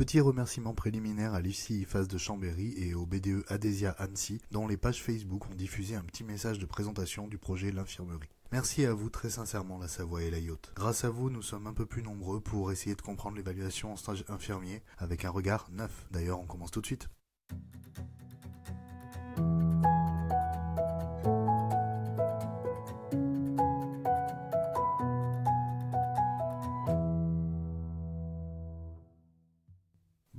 Petit remerciement préliminaire à l'IFSI IFAS de Chambéry et au BDE Adhesia Annecy, dont les pages Facebook ont diffusé un petit message de présentation du projet L'Infirmerie. Merci à vous très sincèrement la Savoie et la Yacht. Grâce à vous, nous sommes un peu plus nombreux pour essayer de comprendre l'évaluation en stage infirmier avec un regard neuf. D'ailleurs, on commence tout de suite.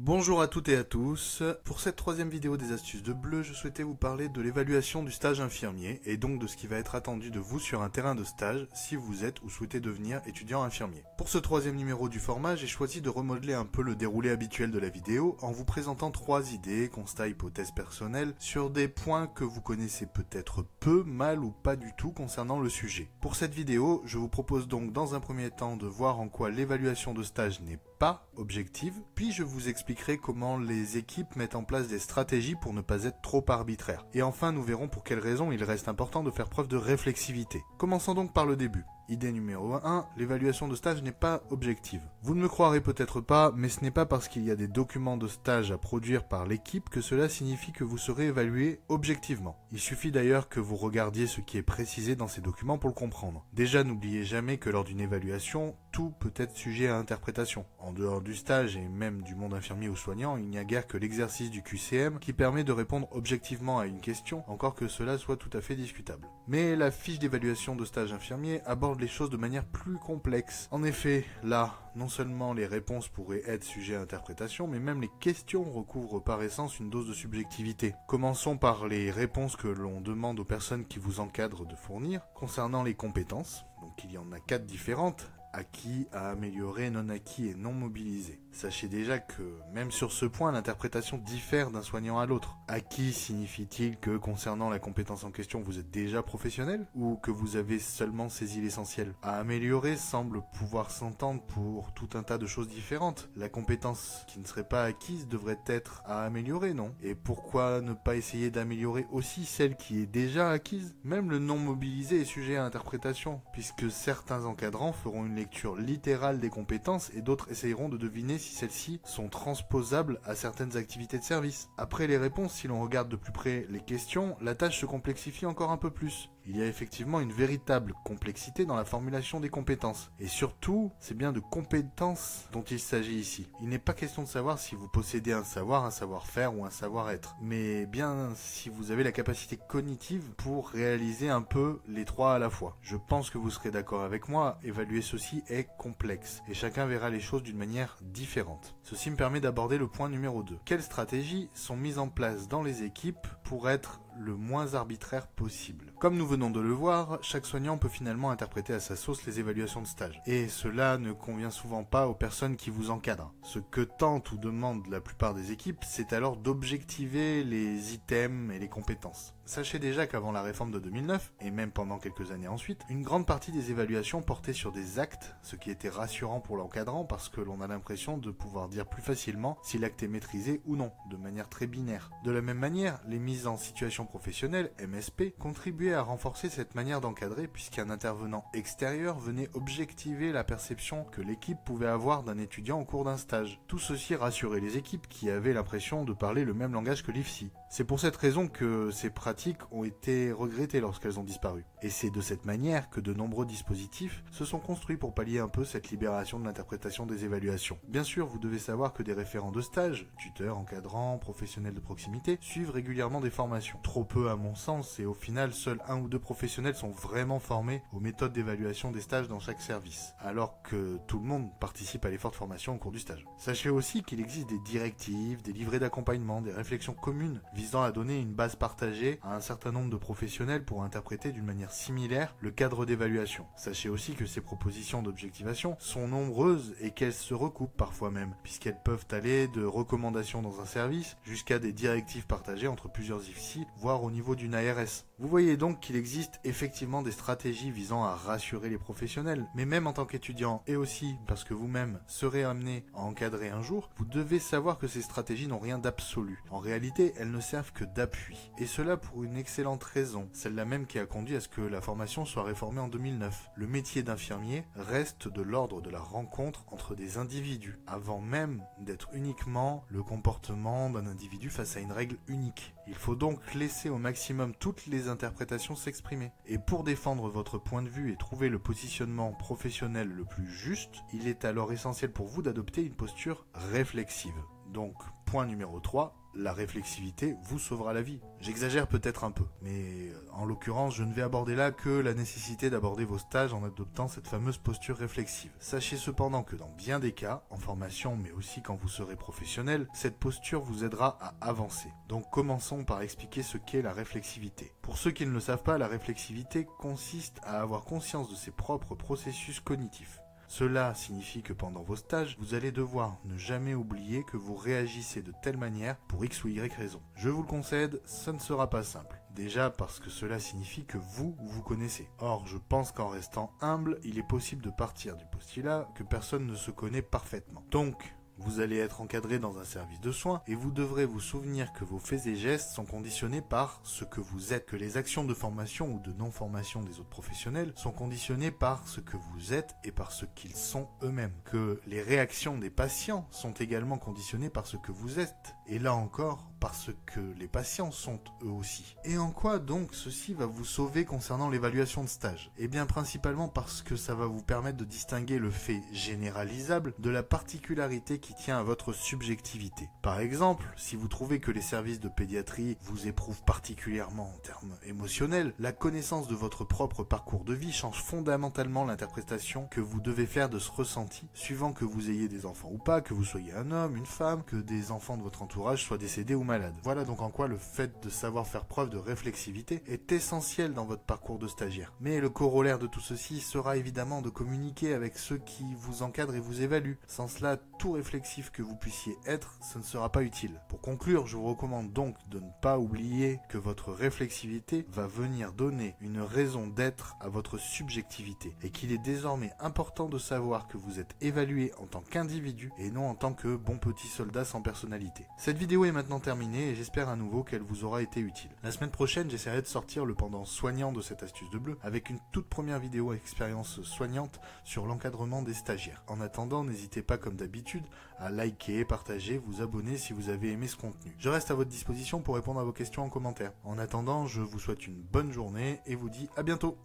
Bonjour à toutes et à tous. Pour cette troisième vidéo des astuces de Bleu, je souhaitais vous parler de l'évaluation du stage infirmier et donc de ce qui va être attendu de vous sur un terrain de stage si vous êtes ou souhaitez devenir étudiant infirmier. Pour ce troisième numéro du format, j'ai choisi de remodeler un peu le déroulé habituel de la vidéo en vous présentant 3 idées, constats, hypothèses personnelles sur des points que vous connaissez peut-être peu, mal ou pas du tout concernant le sujet. Pour cette vidéo, je vous propose donc dans un premier temps de voir en quoi l'évaluation de stage n'est pas objective, puis je vous expliquerai comment les équipes mettent en place des stratégies pour ne pas être trop arbitraires. Et enfin, nous verrons pour quelles raisons il reste important de faire preuve de réflexivité. Commençons donc par le début. Idée numéro 1, l'évaluation de stage n'est pas objective. Vous ne me croirez peut-être pas, mais ce n'est pas parce qu'il y a des documents de stage à produire par l'équipe que cela signifie que vous serez évalué objectivement. Il suffit d'ailleurs que vous regardiez ce qui est précisé dans ces documents pour le comprendre. Déjà, n'oubliez jamais que lors d'une évaluation, tout peut être sujet à interprétation. En dehors du stage et même du monde infirmier ou soignant, il n'y a guère que l'exercice du QCM qui permet de répondre objectivement à une question, encore que cela soit tout à fait discutable. Mais la fiche d'évaluation de stage infirmier aborde les choses de manière plus complexe. En effet, là, non seulement les réponses pourraient être sujets à interprétation, mais même les questions recouvrent par essence une dose de subjectivité. Commençons par les réponses que l'on demande aux personnes qui vous encadrent de fournir. Concernant les compétences, donc il y en a 4 différentes. Acquis, à améliorer, non acquis et non mobilisé. Sachez déjà que, même sur ce point, l'interprétation diffère d'un soignant à l'autre. Acquis signifie-t-il que, concernant la compétence en question, vous êtes déjà professionnel ou que vous avez seulement saisi l'essentiel? À améliorer semble pouvoir s'entendre pour tout un tas de choses différentes. La compétence qui ne serait pas acquise devrait être à améliorer, non? Et pourquoi ne pas essayer d'améliorer aussi celle qui est déjà acquise? Même le non mobilisé est sujet à interprétation, puisque certains encadrants feront une lecture littérale des compétences et d'autres essayeront de deviner si celles-ci sont transposables à certaines activités de service. Après les réponses, si l'on regarde de plus près les questions, la tâche se complexifie encore un peu plus. Il y a effectivement une véritable complexité dans la formulation des compétences. Et surtout, c'est bien de compétences dont il s'agit ici. Il n'est pas question de savoir si vous possédez un savoir, un savoir-faire ou un savoir-être, mais bien si vous avez la capacité cognitive pour réaliser un peu les 3 à la fois. Je pense que vous serez d'accord avec moi, évaluer ceci est complexe, et chacun verra les choses d'une manière différente. Ceci me permet d'aborder le point numéro 2. Quelles stratégies sont mises en place dans les équipes pour être le moins arbitraire possible? Comme nous venons de le voir, chaque soignant peut finalement interpréter à sa sauce les évaluations de stage. Et cela ne convient souvent pas aux personnes qui vous encadrent. Ce que tentent ou demandent la plupart des équipes, c'est alors d'objectiver les items et les compétences. Sachez déjà qu'avant la réforme de 2009, et même pendant quelques années ensuite, une grande partie des évaluations portait sur des actes, ce qui était rassurant pour l'encadrant parce que l'on a l'impression de pouvoir dire plus facilement si l'acte est maîtrisé ou non, de manière très binaire. De la même manière, les mises en situation professionnelle, MSP, contribuaient à renforcer cette manière d'encadrer puisqu'un intervenant extérieur venait objectiver la perception que l'équipe pouvait avoir d'un étudiant au cours d'un stage. Tout ceci rassurait les équipes qui avaient l'impression de parler le même langage que l'IFSI. C'est pour cette raison que ces pratiques ont été regrettées lorsqu'elles ont disparu. Et c'est de cette manière que de nombreux dispositifs se sont construits pour pallier un peu cette libération de l'interprétation des évaluations. Bien sûr, vous devez savoir que des référents de stage, tuteurs, encadrants, professionnels de proximité, suivent régulièrement des formations. Trop peu à mon sens, et au final, seuls 1 ou 2 professionnels sont vraiment formés aux méthodes d'évaluation des stages dans chaque service, alors que tout le monde participe à l'effort de formation au cours du stage. Sachez aussi qu'il existe des directives, des livrets d'accompagnement, des réflexions communes visant à donner une base partagée à un certain nombre de professionnels pour interpréter d'une manière similaire le cadre d'évaluation. Sachez aussi que ces propositions d'objectivation sont nombreuses et qu'elles se recoupent parfois même, puisqu'elles peuvent aller de recommandations dans un service jusqu'à des directives partagées entre plusieurs IFSI, voire au niveau d'une ARS. Vous voyez donc qu'il existe effectivement des stratégies visant à rassurer les professionnels, mais même en tant qu'étudiant et aussi parce que vous-même serez amené à encadrer un jour, vous devez savoir que ces stratégies n'ont rien d'absolu. En réalité, elles ne servent que d'appui. Et cela pour une excellente raison, celle-là même qui a conduit à ce que la formation soit réformée en 2009. Le métier d'infirmier reste de l'ordre de la rencontre entre des individus, avant même d'être uniquement le comportement d'un individu face à une règle unique. Il faut donc laisser au maximum toutes les interprétations s'exprimer. Et pour défendre votre point de vue et trouver le positionnement professionnel le plus juste, il est alors essentiel pour vous d'adopter une posture réflexive. Donc, point numéro 3, la réflexivité vous sauvera la vie. J'exagère peut-être un peu, mais en l'occurrence, je ne vais aborder là que la nécessité d'aborder vos stages en adoptant cette fameuse posture réflexive. Sachez cependant que dans bien des cas, en formation mais aussi quand vous serez professionnel, cette posture vous aidera à avancer. Donc commençons par expliquer ce qu'est la réflexivité. Pour ceux qui ne le savent pas, la réflexivité consiste à avoir conscience de ses propres processus cognitifs. Cela signifie que pendant vos stages, vous allez devoir ne jamais oublier que vous réagissez de telle manière pour X ou Y raison. Je vous le concède, ça ne sera pas simple. Déjà parce que cela signifie que vous connaissez. Or, je pense qu'en restant humble, il est possible de partir du postulat que personne ne se connaît parfaitement. Donc, vous allez être encadré dans un service de soins et vous devrez vous souvenir que vos faits et gestes sont conditionnés par ce que vous êtes, que les actions de formation ou de non-formation des autres professionnels sont conditionnées par ce que vous êtes et par ce qu'ils sont eux-mêmes, que les réactions des patients sont également conditionnées par ce que vous êtes, et là encore, parce que les patients sont eux aussi. Et en quoi donc ceci va vous sauver concernant l'évaluation de stage? Eh bien principalement parce que ça va vous permettre de distinguer le fait généralisable de la particularité qui tient à votre subjectivité. Par exemple, si vous trouvez que les services de pédiatrie vous éprouvent particulièrement en termes émotionnels, la connaissance de votre propre parcours de vie change fondamentalement l'interprétation que vous devez faire de ce ressenti, suivant que vous ayez des enfants ou pas, que vous soyez un homme, une femme, que des enfants de votre entourage soient décédés ou malades. Voilà donc en quoi le fait de savoir faire preuve de réflexivité est essentiel dans votre parcours de stagiaire. Mais le corollaire de tout ceci sera évidemment de communiquer avec ceux qui vous encadrent et vous évaluent. Sans cela, tout réflexif que vous puissiez être, ce ne sera pas utile. Pour conclure, je vous recommande donc de ne pas oublier que votre réflexivité va venir donner une raison d'être à votre subjectivité et qu'il est désormais important de savoir que vous êtes évalué en tant qu'individu et non en tant que bon petit soldat sans personnalité. Cette vidéo est maintenant terminée et j'espère à nouveau qu'elle vous aura été utile. La semaine prochaine, j'essaierai de sortir le pendant soignant de cette astuce de bleu avec une toute première vidéo expérience soignante sur l'encadrement des stagiaires. En attendant, n'hésitez pas comme d'habitude à liker, partager, vous abonner si vous avez aimé ce contenu. Je reste à votre disposition pour répondre à vos questions en commentaire. En attendant, je vous souhaite une bonne journée et vous dis à bientôt.